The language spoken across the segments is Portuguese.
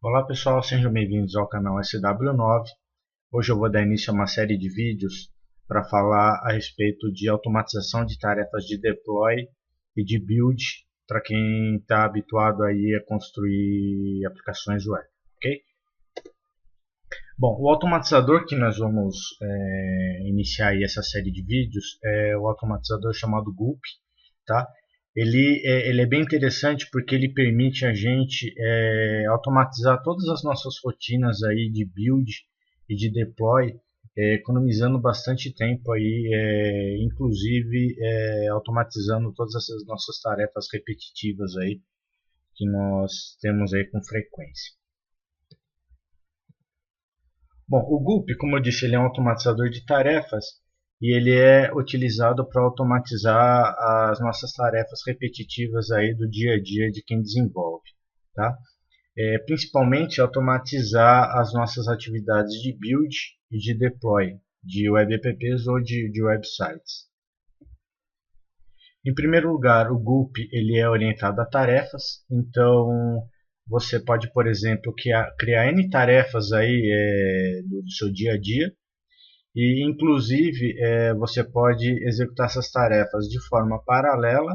Olá pessoal, sejam bem-vindos ao canal SW9. Hoje eu vou dar início a uma série de vídeos para falar a respeito de automatização de tarefas de deploy e de build para quem está habituado aí a construir aplicações web, ok? Bom, o automatizador que nós vamos iniciar aí essa série de vídeos é o automatizador chamado Gulp, tá? Ele é bem interessante porque ele permite a gente automatizar todas as nossas rotinas aí de build e de deploy, economizando bastante tempo aí, inclusive automatizando todas essas nossas tarefas repetitivas aí que nós temos aí com frequência. Bom, o Gulp, como eu disse, ele é um automatizador de tarefas e ele é utilizado para automatizar as nossas tarefas repetitivas aí do dia a dia de quem desenvolve, tá? Principalmente automatizar as nossas atividades de build e de deploy de web apps ou de websites. Em primeiro lugar, o Gulp ele é orientado a tarefas, então você pode, por exemplo, criar N tarefas aí do seu dia a dia e, inclusive, você pode executar essas tarefas de forma paralela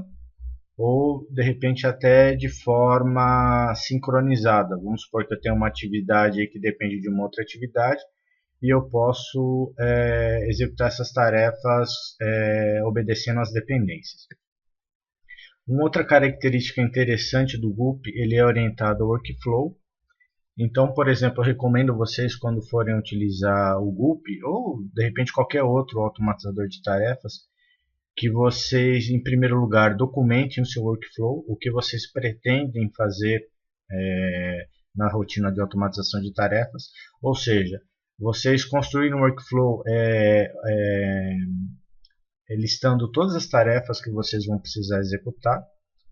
ou, de repente, até de forma sincronizada. Vamos supor que eu tenho uma atividade que depende de uma outra atividade e eu posso executar essas tarefas obedecendo às dependências. Uma outra característica interessante do Gulp, ele é orientado ao workflow. Então, por exemplo, eu recomendo vocês quando forem utilizar o Gulp ou de repente qualquer outro automatizador de tarefas, que vocês, em primeiro lugar, documentem o seu workflow, o que vocês pretendem fazer na rotina de automatização de tarefas, ou seja, vocês construírem um workflow listando todas as tarefas que vocês vão precisar executar.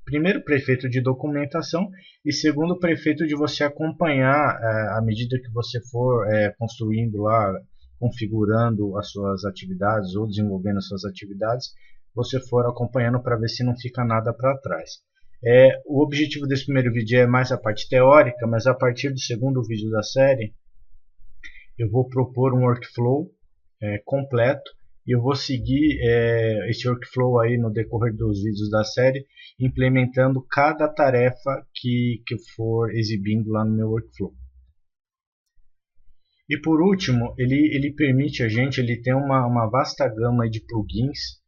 Primeiro, prefeito de documentação e segundo, prefeito de você acompanhar à medida que você for construindo lá, configurando as suas atividades ou desenvolvendo as suas atividades, você for acompanhando para ver se não fica nada para trás. O objetivo desse primeiro vídeo é mais a parte teórica, mas a partir do segundo vídeo da série eu vou propor um workflow completo e eu vou seguir esse workflow aí no decorrer dos vídeos da série, implementando cada tarefa que eu for exibindo lá no meu workflow. E por último, ele permite a gente, ele tem uma vasta gama de plugins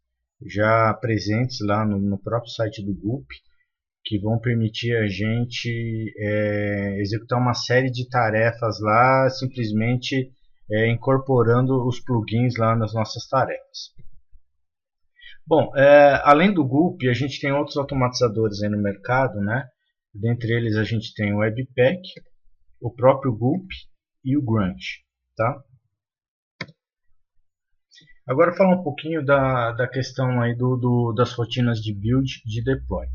já presentes lá no próprio site do Gulp, que vão permitir a gente executar uma série de tarefas lá, simplesmente incorporando os plugins lá nas nossas tarefas. Bom, além do Gulp, a gente tem outros automatizadores aí no mercado, né? Dentre eles a gente tem o Webpack, o próprio Gulp e o Grunt, tá? Agora falar um pouquinho da questão aí das rotinas de build e de deploy.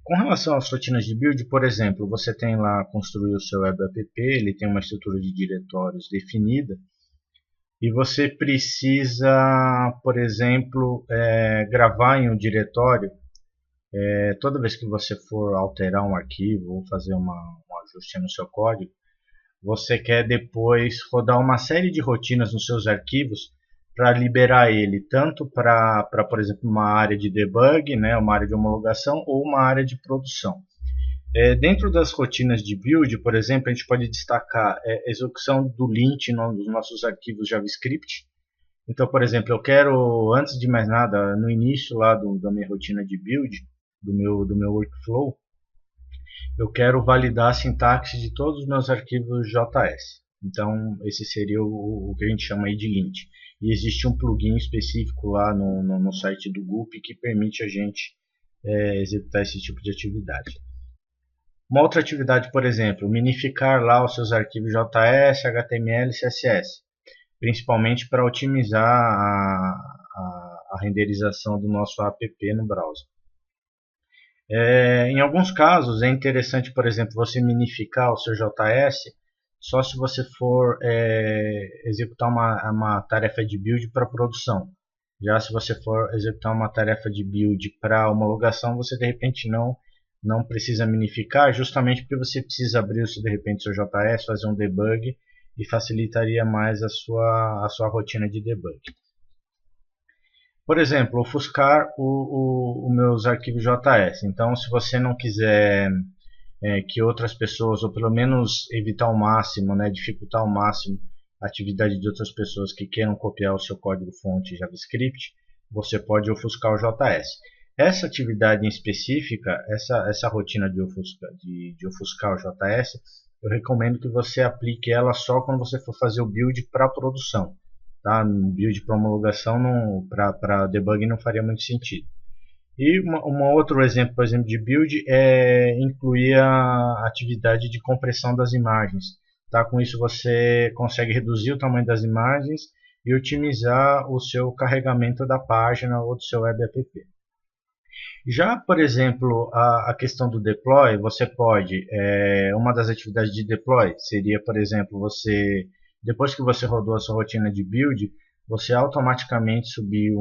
Com relação às rotinas de build, por exemplo, você tem lá construir o seu web app, ele tem uma estrutura de diretórios definida e você precisa, por exemplo, gravar em um diretório toda vez que você for alterar um arquivo ou fazer um ajuste no seu código, você quer depois rodar uma série de rotinas nos seus arquivos para liberar ele tanto para, por exemplo, uma área de debug, né, uma área de homologação ou uma área de produção. Dentro das rotinas de build, por exemplo, a gente pode destacar a execução do lint nos nossos arquivos JavaScript. Então, por exemplo, eu quero, antes de mais nada, no início lá da minha rotina de build, do meu workflow, eu quero validar a sintaxe de todos os meus arquivos JS. Então, esse seria o que a gente chama aí de lint. E existe um plugin específico lá no site do Gulp que permite a gente executar esse tipo de atividade. Uma outra atividade, por exemplo, minificar lá os seus arquivos JS, HTML e CSS, principalmente para otimizar a renderização do nosso app no browser. Em alguns casos é interessante, por exemplo, você minificar o seu JS só se você for executar uma tarefa de build para produção. Já se você for executar uma tarefa de build para homologação, você de repente não não precisa minificar, justamente porque você precisa abrir de repente seu JS, fazer um debug e facilitaria mais a sua rotina de debug. Por exemplo, ofuscar os meus arquivos JS. Então, se você não quiser que outras pessoas, ou pelo menos evitar ao máximo, né, dificultar ao máximo a atividade de outras pessoas que queiram copiar o seu código-fonte JavaScript, você pode ofuscar o JS. Essa atividade em específica, essa rotina de ofuscar o JS, eu recomendo que você aplique ela só quando você for fazer o build para produção. Tá? Um build para homologação, para debug, não faria muito sentido. E um outro exemplo, por exemplo, de build é incluir a atividade de compressão das imagens. Tá? Com isso você consegue reduzir o tamanho das imagens e otimizar o seu carregamento da página ou do seu web app. Já, por exemplo, a questão do deploy, você pode, uma das atividades de deploy seria, por exemplo, depois que você rodou a sua rotina de build, você automaticamente subir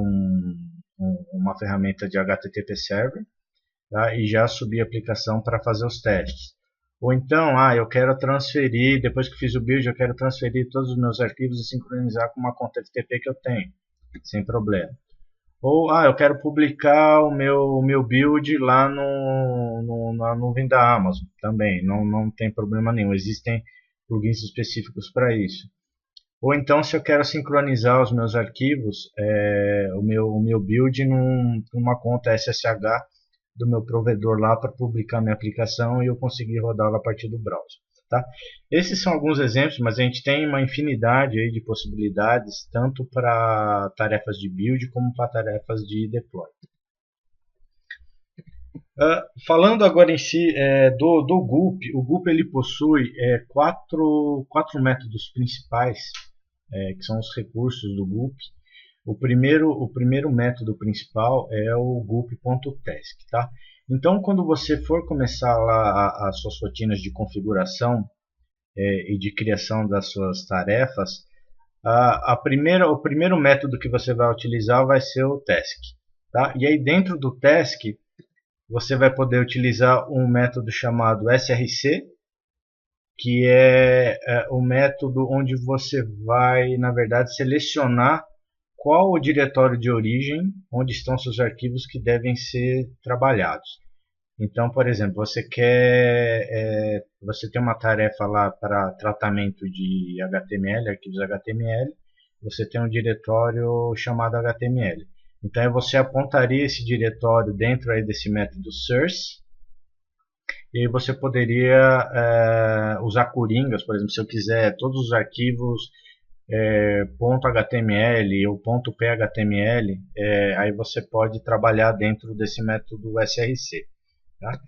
uma ferramenta de HTTP Server, tá? E já subir a aplicação para fazer os testes. Ou então, eu quero transferir, depois que fiz o build, eu quero transferir todos os meus arquivos e sincronizar com uma conta FTP que eu tenho, sem problema. Ou, eu quero publicar o meu build lá na nuvem da Amazon, também, não tem problema nenhum, existem plugins específicos para isso. Ou então, se eu quero sincronizar os meus arquivos, o meu build numa conta SSH do meu provedor lá para publicar minha aplicação e eu conseguir rodá-la a partir do browser. Tá? Esses são alguns exemplos, mas a gente tem uma infinidade aí de possibilidades, tanto para tarefas de build como para tarefas de deploy. Falando agora em si do Gulp, o Gulp ele possui quatro métodos principais, que são os recursos do Gulp. O primeiro método principal é o gulp.task, tá? Então, quando você for começar lá as suas rotinas de configuração e de criação das suas tarefas, o primeiro método que você vai utilizar vai ser o task, tá? E aí dentro do task você vai poder utilizar um método chamado src, que é o método onde você vai, na verdade, selecionar qual o diretório de origem, onde estão seus arquivos que devem ser trabalhados. Então, por exemplo, você tem uma tarefa lá para tratamento de HTML, arquivos HTML, você tem um diretório chamado HTML. Então, você apontaria esse diretório dentro aí desse método source, e aí você poderia usar coringas, por exemplo, se eu quiser todos os arquivos .html ou .phml, aí você pode trabalhar dentro desse método src. Tá?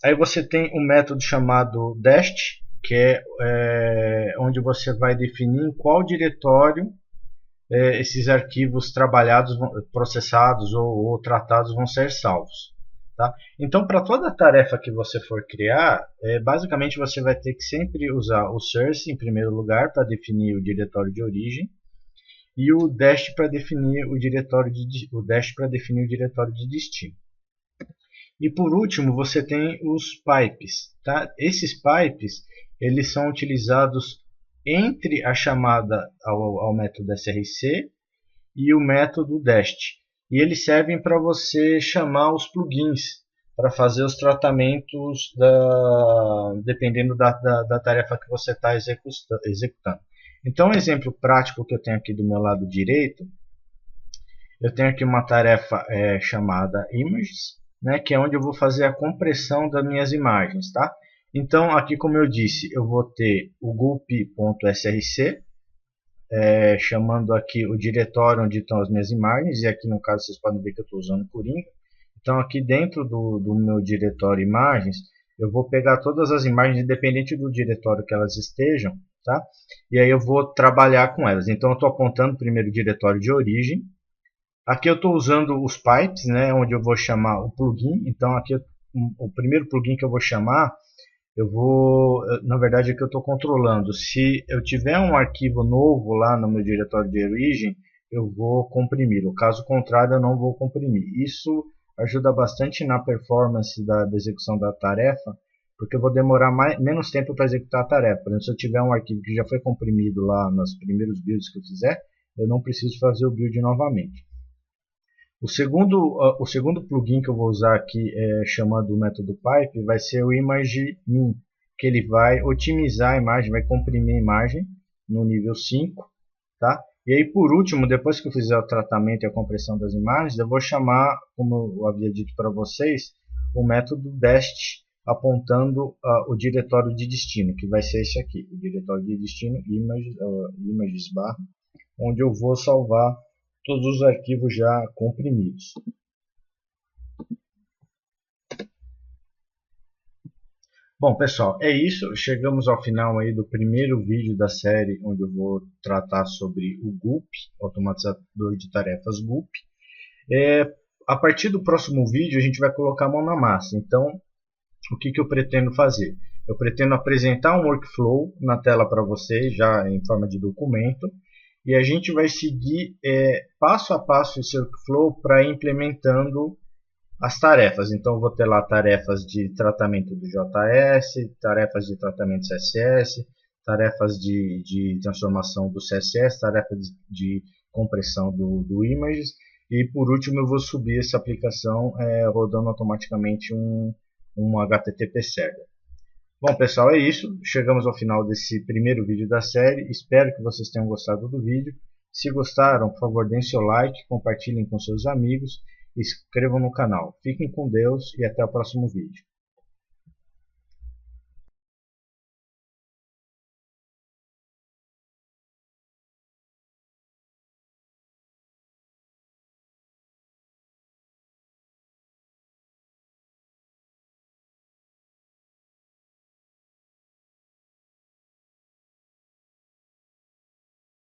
Aí você tem um método chamado dest, que é onde você vai definir em qual diretório esses arquivos trabalhados, processados ou tratados vão ser salvos. Tá? Então, para toda tarefa que você for criar, basicamente você vai ter que sempre usar o source em primeiro lugar para definir o diretório de origem e o dash para definir o diretório de destino. E por último, você tem os pipes. Tá? Esses pipes eles são utilizados entre a chamada ao método src e o método dest. E eles servem para você chamar os plugins para fazer os tratamentos dependendo da tarefa que você está executando. Então, um exemplo prático que eu tenho aqui do meu lado direito, eu tenho aqui uma tarefa chamada images, né, que é onde eu vou fazer a compressão das minhas imagens. Tá? Então, aqui, como eu disse, eu vou ter o gulp.src, chamando aqui o diretório onde estão as minhas imagens, e aqui no caso vocês podem ver que eu estou usando Coringa. Então aqui dentro do meu diretório imagens, eu vou pegar todas as imagens, independente do diretório que elas estejam, tá? E aí eu vou trabalhar com elas. Então eu estou apontando primeiro o diretório de origem. Aqui eu estou usando os pipes, né, onde eu vou chamar o plugin. Então aqui o primeiro plugin que eu vou chamar, na verdade aqui eu estou controlando. Se eu tiver um arquivo novo lá no meu diretório de origem, eu vou comprimi-lo. Caso contrário, eu não vou comprimir. Isso ajuda bastante na performance da execução da tarefa, porque eu vou demorar menos tempo para executar a tarefa. Por exemplo, se eu tiver um arquivo que já foi comprimido lá nos primeiros builds que eu fizer, eu não preciso fazer o build novamente. O segundo plugin que eu vou usar aqui, chamando o método pipe, vai ser o ImageMin, que ele vai otimizar a imagem, vai comprimir a imagem no nível 5, tá? E aí, por último, depois que eu fizer o tratamento e a compressão das imagens, eu vou chamar, como eu havia dito para vocês, o método dest, apontando o diretório de destino, que vai ser esse aqui, o diretório de destino images barra, onde eu vou salvar todos os arquivos já comprimidos. Bom, pessoal, é isso. Chegamos ao final aí do primeiro vídeo da série, onde eu vou tratar sobre o GUP, automatizador de tarefas GUP. A partir do próximo vídeo, a gente vai colocar a mão na massa. Então, o que eu pretendo fazer? Eu pretendo apresentar um workflow na tela para vocês, já em forma de documento, e a gente vai seguir passo a passo esse workflow para ir implementando as tarefas. Então eu vou ter lá tarefas de tratamento do JS, tarefas de tratamento CSS, tarefas de transformação do CSS, tarefas de compressão do images, e por último eu vou subir essa aplicação rodando automaticamente um HTTP server. Bom, pessoal, é isso. Chegamos ao final desse primeiro vídeo da série. Espero que vocês tenham gostado do vídeo. Se gostaram, por favor, deem seu like, compartilhem com seus amigos e se inscrevam no canal. Fiquem com Deus e até o próximo vídeo.